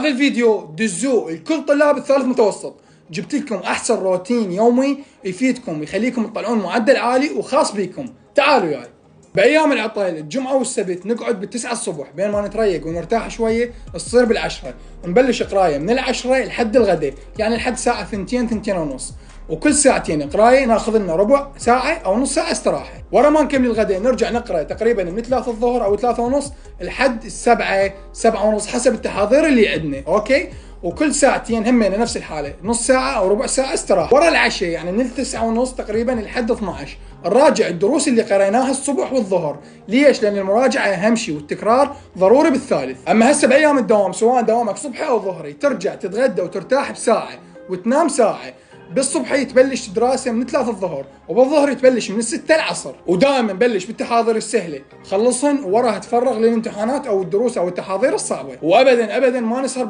هذا الفيديو دزوه لكل طلاب الثالث متوسط. جبت لكم احسن روتين يومي يفيدكم يخليكم تطلعون معدل عالي وخاص بيكم. تعالوا وياي. بايام العطل الجمعه والسبت نقعد بالتسعة الصبح بين ما نتريق ونرتاح شويه تصير بالعشرة، ونبلش قرايه من العشرة لحد الغداء، يعني لحد ساعه ثنتين ونص، وكل ساعتين قرايه ناخذ لنا ربع ساعه او نص ساعه استراحه. ورا ما نكمل الغداء نرجع نقرا تقريبا من 3 الظهر او 3 ونص لحد 7 ونص حسب التحاضير اللي عندنا، اوكي؟ وكل ساعتين همينه نفس الحاله، نص ساعه او ربع ساعه استراحه. ورا العشاء يعني من 9 ونص تقريبا لحد 12 نراجع الدروس اللي قريناها الصبح والظهر. ليش؟ لان المراجعه اهم شيء والتكرار ضروري بالثالث. اما هسه بايام الدوام سواء دوامك صبحي او ظهري ترجع تتغدى وترتاح بساعه وتنام ساعه. بالصبح تبلش دراسه من 3 الظهر، وبالظهر تبلش من 6 العصر، ودائما بلش بالتحاضير السهله خلصهن ووراها تفرغ للامتحانات او الدروس او التحاضير الصعبه، وابدا ما نسهر